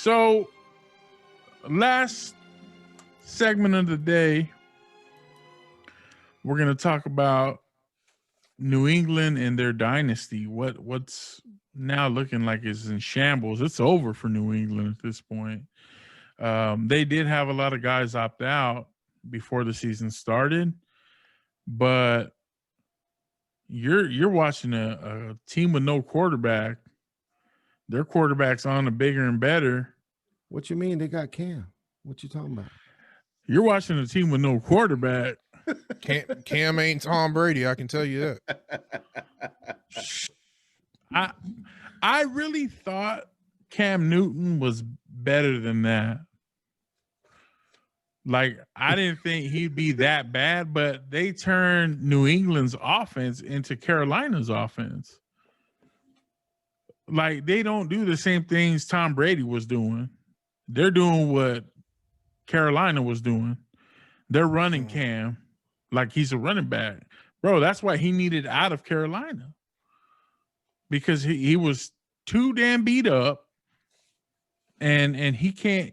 So, last segment of the day, we're going to talk about New England and their dynasty. What's now looking like is in shambles. It's over for New England at this point. They did have a lot of guys opt out before the season started, but you're watching a team with no quarterback. Their quarterback's on the bigger and better. What you mean they got Cam? What you talking about? You're watching a team with no quarterback. Cam ain't Tom Brady, I can tell you that. I really thought Cam Newton was better than that. Like, I didn't think he'd be that bad, but they turned New England's offense into Carolina's offense. Like, they don't do the same things Tom Brady was doing. They're doing what Carolina was doing. They're running Cam like he's a running back. Bro, that's why he needed out of Carolina. Because he was too damn beat up. And he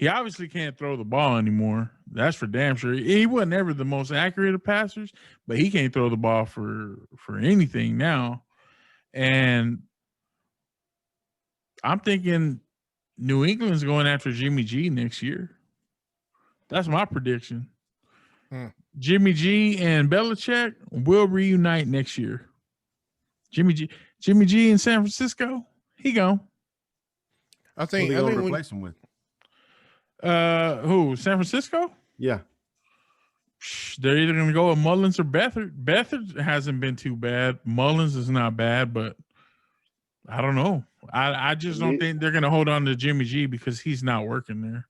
obviously can't throw the ball anymore. That's for damn sure. He wasn't ever the most accurate of passers, but he can't throw the ball for anything now. And I'm thinking New England's going after Jimmy G next year. That's my prediction. Jimmy G and Belichick will reunite next year. Jimmy G in San Francisco, he gone. I think they're gonna replace him with. Who? San Francisco? Yeah. They're either going to go with Mullins or Beathard. Beathard hasn't been too bad. Mullins is not bad, but I don't know. I just don't think they're going to hold on to Jimmy G because he's not working there.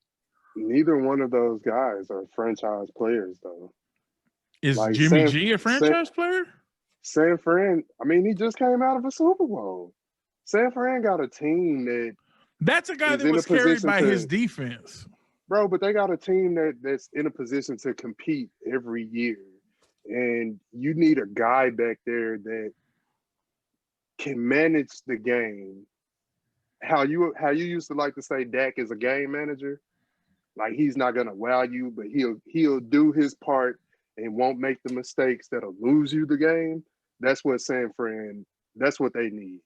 Neither one of those guys are franchise players, though. Is like Jimmy G a franchise player? San Fran, I mean, he just came out of a Super Bowl. San Fran got a team that's a guy that was carried by his defense. Bro, but they got a team that's in a position to compete every year. And you need a guy back there that can manage the game. How you used to like to say Dak is a game manager. Like, he's not gonna wow you, but he'll do his part and won't make the mistakes that'll lose you the game. That's what San Fran, that's what they need.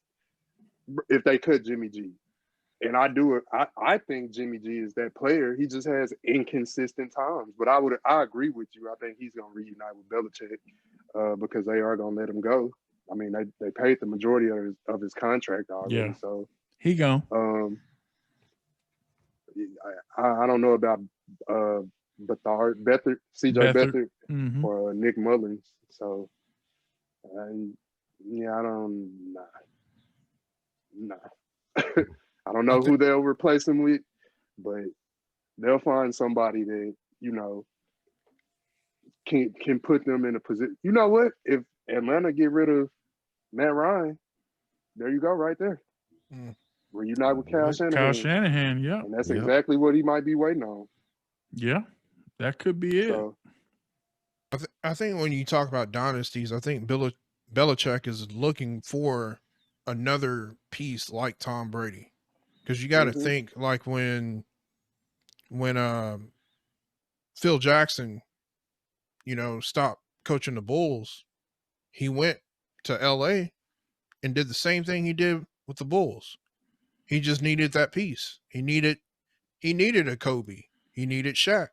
If they cut Jimmy G. And I think Jimmy G is that player. He just has inconsistent times. But I agree with you. I think he's gonna reunite with Belichick because they are gonna let him go. I mean, they paid the majority of his contract already. Yeah. So he gone. I don't know about CJ Beathard or Nick Mullins. So I don't nah. I don't know who they'll replace him with, but they'll find somebody that, can put them in a position. You know what? If Atlanta get rid of Matt Ryan, there you go right there. Reunite with Kyle Shanahan. Kyle Shanahan, yeah. And that's exactly what he might be waiting on. Yeah, that could be it. So, I think when you talk about dynasties, I think Belichick is looking for another piece like Tom Brady. Because you got to think, like when Phil Jackson, stopped coaching the Bulls, he went to LA and did the same thing he did with the Bulls. He just needed that piece. He needed a Kobe. He needed Shaq.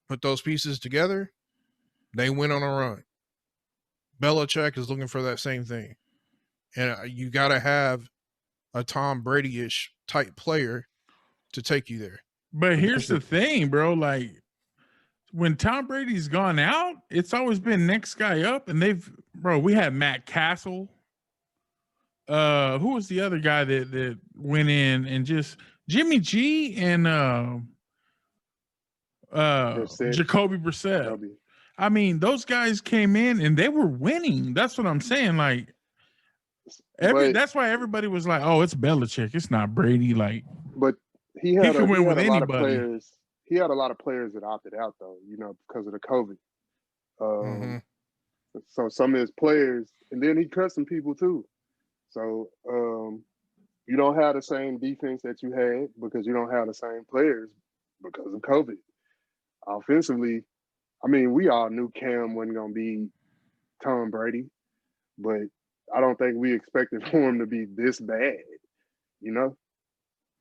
Put those pieces together, they went on a run. Belichick is looking for that same thing. And you got to have a Tom Brady-ish type player to take you there. But here's the thing, bro. Like, when Tom Brady's gone out, it's always been next guy up. And we had Matt Castle. Who was the other guy that went in and just Jimmy G and Jacoby Brissett. I mean, those guys came in and they were winning. That's what I'm saying. Like, that's why everybody was like, "Oh, it's Belichick. It's not Brady." Like, but he could win with anybody. He had a lot of players that opted out, though, because of the COVID. So some of his players, and then he cut some people too. So, You don't have the same defense that you had because you don't have the same players because of COVID. Offensively, I mean, we all knew Cam wasn't going to be Tom Brady, but I don't think we expected for him to be this bad, you know?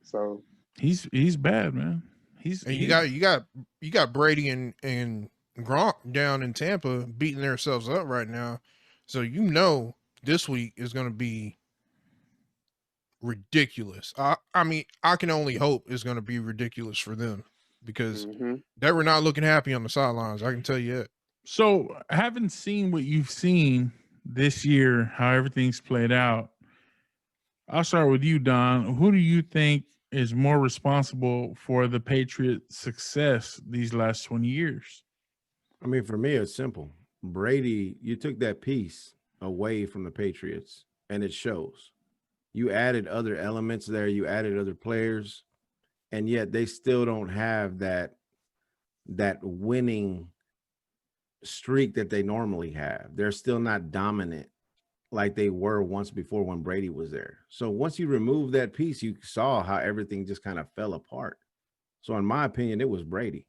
So he's bad, man. You got Brady and Gronk down in Tampa beating themselves up right now. So you know this week is going to be ridiculous. I mean, I can only hope it's going to be ridiculous for them because they were not looking happy on the sidelines. I can tell you that. So, having seen what you've seen this year, how everything's played out, I'll start with you, Don. Who do you think is more responsible for the Patriots' success these last 20 years? I mean, for me, it's simple. Brady, you took that piece away from the Patriots, and it shows. You added other elements there. You added other players, and yet they still don't have that winning streak that they normally have. They're still not dominant like they were once before when Brady was there. So once you remove that piece, you saw how everything just kind of fell apart. So in my opinion, it was Brady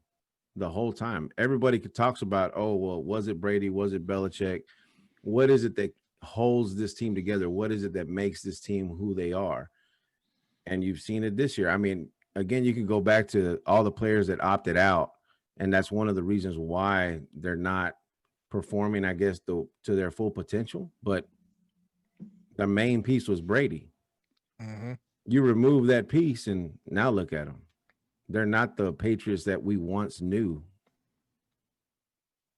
the whole time. Everybody talks about, oh, well, was it Brady? Was it Belichick? What is it that holds this team together? What is it that makes this team who they are? And you've seen it this year. I mean, again, you can go back to all the players that opted out, and that's one of the reasons why they're not performing, I guess, to their full potential. But the main piece was Brady. You remove that piece, and now look at them. They're not the Patriots that we once knew.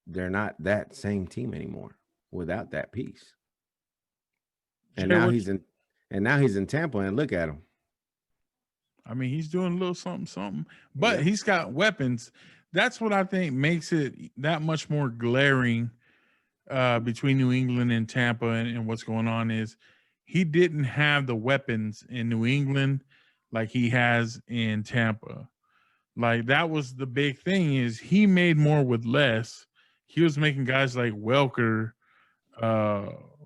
They're not that same team anymore without that piece. And now he's in Tampa, and look at him. I mean, he's doing a little something, but he's got weapons. That's what I think makes it that much more glaring between New England and Tampa and what's going on is he didn't have the weapons in New England like he has in Tampa. Like that was the big thing is he made more with less. He was making guys like Welker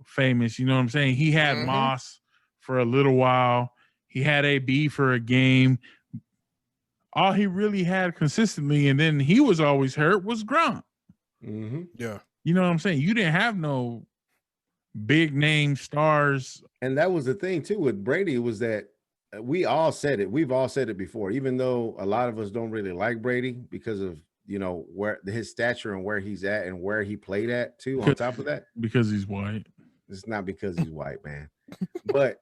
famous. You know what I'm saying? He had Moss for a little while. He had AB for a game. All he really had consistently, and then he was always hurt, was Gronk. Yeah. You know what I'm saying? You didn't have no big name stars. And that was the thing, too, with Brady was that we all said it. We've all said it before, even though a lot of us don't really like Brady because of, you know, where his stature and where he's at and where he played at, too, on top of that. Because he's white. It's not because he's white, man. But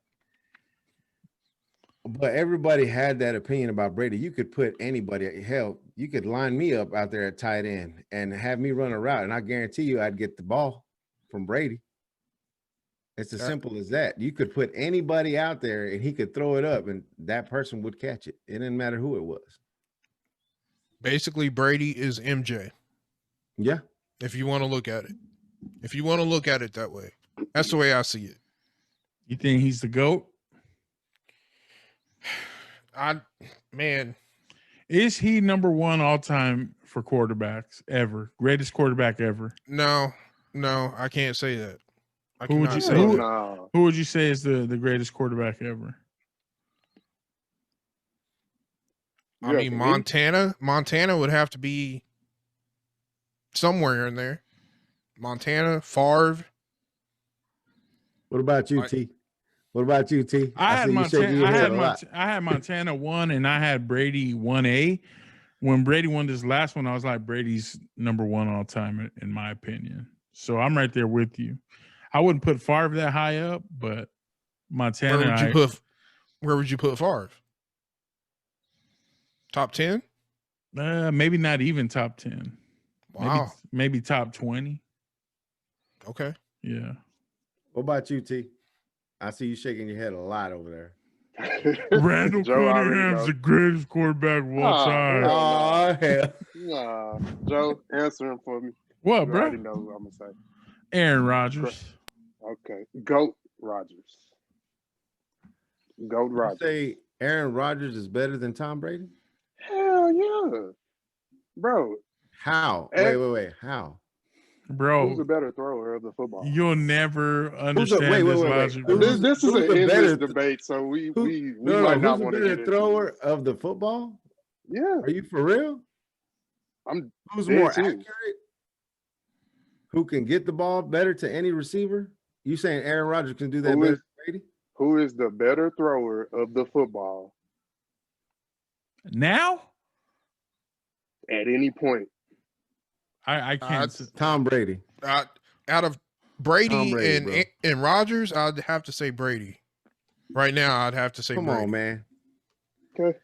everybody had that opinion about Brady. You could put anybody, hell, you could line me up out there at tight end and have me run a route, and I guarantee you I'd get the ball from Brady. It's as simple as that. You could put anybody out there and he could throw it up and that person would catch it. It didn't matter who it was. Basically, Brady is MJ. Yeah. If you want to look at it. If you want to look at it that way. That's the way I see it. You think he's the GOAT? Is he number one all time for quarterbacks ever? Greatest quarterback ever? No, I can't say that. Who would you say is the greatest quarterback ever? I mean, Montana would have to be somewhere in there. Montana, Favre. What about you, T? What about you, T? I had Montana 1 and I had Brady 1A. When Brady won this last one, I was like, Brady's number one all time, in my opinion. So I'm right there with you. I wouldn't put Favre that high up, but Montana. Where would you put Favre? Top 10? Maybe not even top 10. Wow. Maybe top 20. Okay. Yeah. What about you, T? I see you shaking your head a lot over there. Randall Cunningham's the greatest quarterback of all time. Oh, hell. Nah, Joe, answer him for me. What, bro? I already know who I'm going to say. Aaron Rodgers. Okay. GOAT Rodgers. GOAT Rodgers. You say Aaron Rodgers is better than Tom Brady? Hell yeah. Bro. How? Wait. How? Who's bro. a better thrower of the football? You'll never understand wait, this wait, wait. logic, bro. This is who's an the endless better debate, so we No, might not who's the want to get better into thrower this. of the football? Yeah, Are you for real? I'm Who's dead more serious. accurate? Who can get the ball better to any receiver? You saying Aaron Rodgers can do that better than Brady? Who is the better thrower of the football Now, at any point? I can't. Tom Brady. Out of Brady, Brady, and Rodgers, I'd have to say Brady. Right now, I'd have to say Come Brady. on, man. Okay.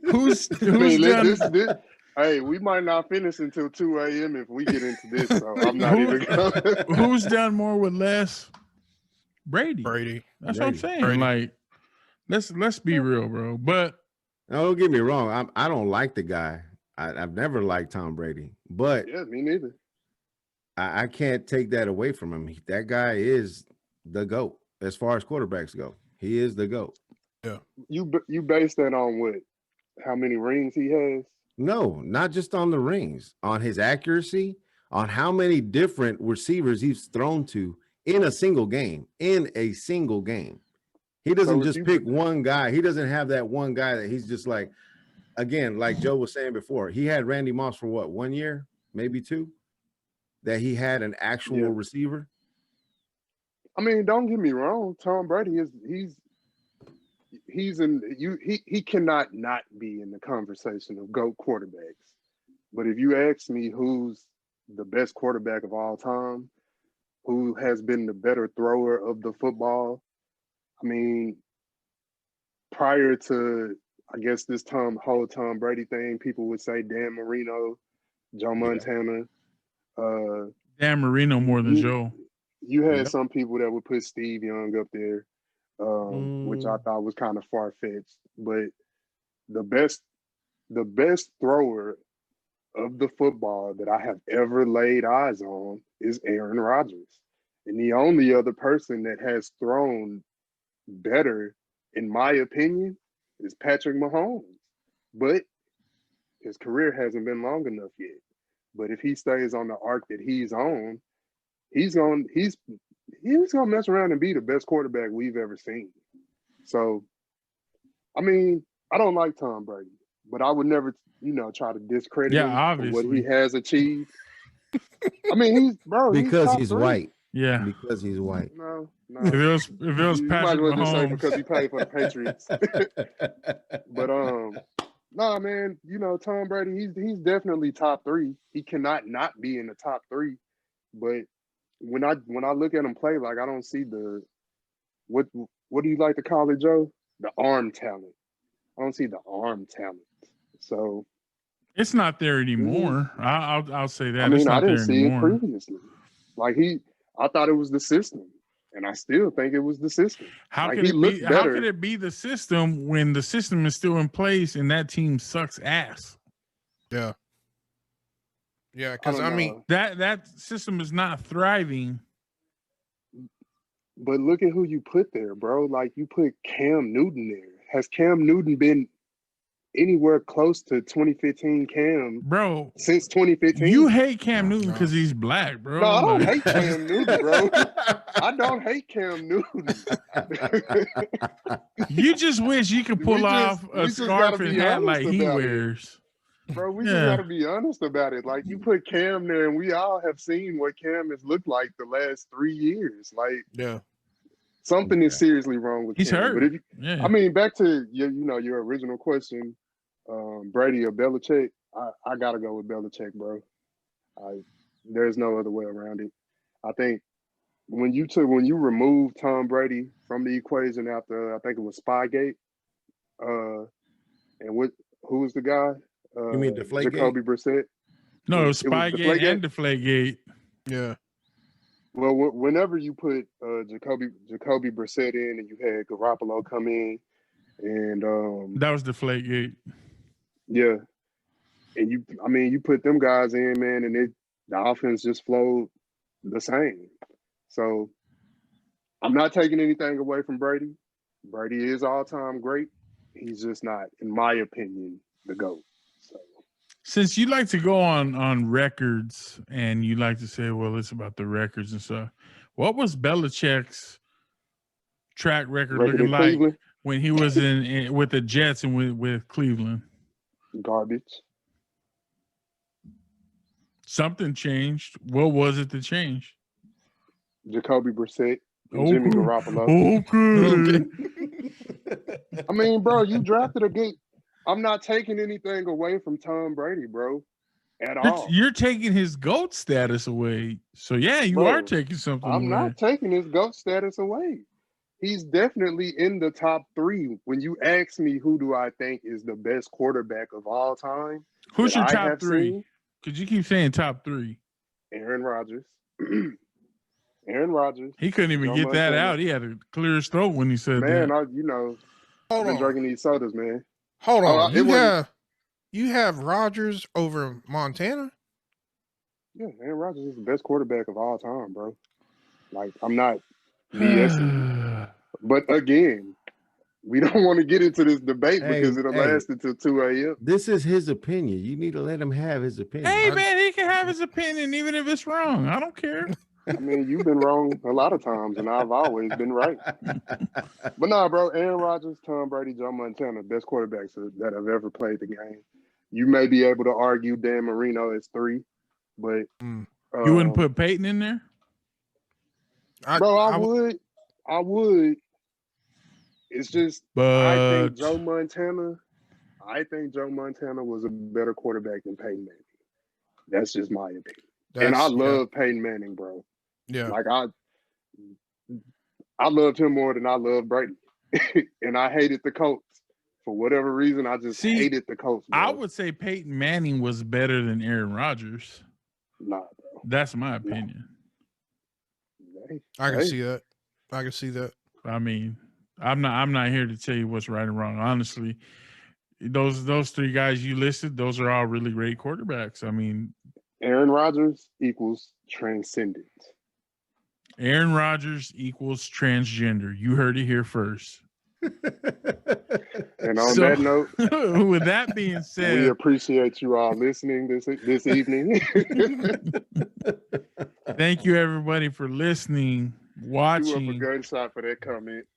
who's I mean, done? this, hey, we might not finish until 2 a.m. if we get into this, so I'm not even going. Who's done more with less? Brady. Brady. That's what I'm Brady. saying. Brady. Like, let's be real, bro. But No, don't get me wrong. I don't like the guy. I've never liked Tom Brady, but Yeah, me neither. I can't take that away from him. That guy is the GOAT as far as quarterbacks go. He is the GOAT. Yeah. You base that on what? How many rings he has? No, not just on the rings, on his accuracy, on how many different receivers he's thrown to in a single game. He doesn't just pick one guy. He doesn't have that one guy that he's just like, again, like Joe was saying before, he had Randy Moss for what, 1 year, maybe 2, that he had an actual receiver. I mean, don't get me wrong. Tom Brady he cannot not be in the conversation of GOAT quarterbacks. But if you ask me who's the best quarterback of all time, who has been the better thrower of the football, I mean, prior to, I guess, this whole Tom Brady thing, people would say Dan Marino, Joe Montana. Dan Marino more than Joe. You had some people that would put Steve Young up there, which I thought was kind of far-fetched. But the best thrower of the football that I have ever laid eyes on is Aaron Rodgers. And the only other person that has thrown better, in my opinion, is Patrick Mahomes. But his career hasn't been long enough yet. But if he stays on the arc that he's on, he's gonna mess around and be the best quarterback we've ever seen. So, I mean, I don't like Tom Brady, but I would never, try to discredit him for what he has achieved. I mean, because he's white. Yeah, because he's white. No. If it was Patrick Mahomes, because he played for the Patriots. But nah, man, Tom Brady, he's definitely top 3. He cannot not be in the top 3. But when I look at him play, like, I don't see the what do you like to call it, Joe? The arm talent. I don't see the arm talent. So it's not there anymore. I'll say that. I mean, it's not I didn't there see anymore. it previously. Like I thought it was the system, and I still think it was the system. How like, could it be? How could it be the system when the system is still in place and that team sucks ass? Yeah. Yeah, because I mean that system is not thriving. But look at who you put there, bro. Like, you put Cam Newton there. Has Cam Newton been anywhere close to 2015 Cam, bro, since 2015? You hate Cam Newton because he's black, bro. No, I don't hate Cam Newton, bro. I don't hate Cam Newton. You just wish you could pull off a scarf and hat like he wears. Bro, we just gotta be honest about it. Like, you put Cam there, and we all have seen what Cam has looked like the last 3 years. Like, something is seriously wrong with He's Cam. hurt. But I mean, back to your original question, Brady or Belichick, I gotta go with Belichick, bro. There's no other way around it. I think when you remove Tom Brady from the equation after, I think it was Spygate, and who was the guy? You mean Deflategate? Jacoby Brissett? No, it was Spygate and Deflategate. Yeah. Well, whenever you put Jacoby Brissett in, and you had Garoppolo come in, and that was Deflategate. Yeah, and you put them guys in, man, and the offense just flowed the same. So I'm not taking anything away from Brady. Brady is all-time great. He's just not, in my opinion, the GOAT. So Since you like to go on records and you like to say, well, it's about the records and stuff. What was Belichick's track record looking in like Cleveland, when he was in with the Jets and with Cleveland? garbage. Something changed. What was it that changed? Jacoby Brissett and Jimmy Garoppolo. Okay. I mean, bro, you drafted a good. I'm not taking anything away from Tom Brady, bro, at all. You're taking his GOAT status away. So yeah, you Bro, are taking something I'm away. not taking his GOAT status away. He's definitely in the top 3. When you ask me who do I think is the best quarterback of all time, Who's your I top have 3? Because you keep saying top 3. Aaron Rodgers. Aaron Rodgers. He couldn't even Joe get that Montana. out. He had to clear his throat when he said Man, that. I've Hold been on. drinking these sodas, man. Hold on. It You have Rodgers over Montana? Yeah, Aaron Rodgers is the best quarterback of all time, bro. Like, I'm not BSing. But again, we don't want to get into this debate because it'll last until 2 a.m. This is his opinion. You need to let him have his opinion. Hey, man, he can have his opinion even if it's wrong. I don't care. I mean, you've been wrong a lot of times, and I've always been right. But nah, bro, Aaron Rodgers, Tom Brady, Joe Montana, best quarterbacks that have ever played the game. You may be able to argue Dan Marino is 3, but you wouldn't put Peyton in there? I would. It's just I think Joe Montana was a better quarterback than Peyton Manning. That's just my opinion. And I love Peyton Manning, bro. Yeah. Like I loved him more than I loved Brady. And I hated the Colts. For whatever reason, I just hated the Colts, bro. I would say Peyton Manning was better than Aaron Rodgers. Nah, bro. That's my opinion. I can see that. I can see that. I mean, I'm not here to tell you what's right and wrong. Honestly, those 3 guys you listed, those are all really great quarterbacks. I mean, Aaron Rodgers equals transcendent. Aaron Rodgers equals transgender. You heard it here first. And on that note, with that being said, we appreciate you all listening this evening. Thank you everybody for listening, watching. Do up a gunshot for that comment.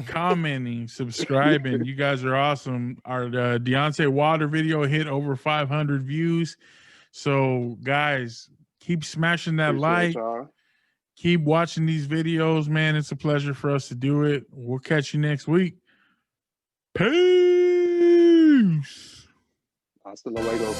Commenting, subscribing. You guys are awesome. Our Deontay Wilder video hit over 500 views. So guys, keep smashing that like. Y'all. Keep watching these videos, man. It's a pleasure for us to do it. We'll catch you next week. Peace. Hasta luego.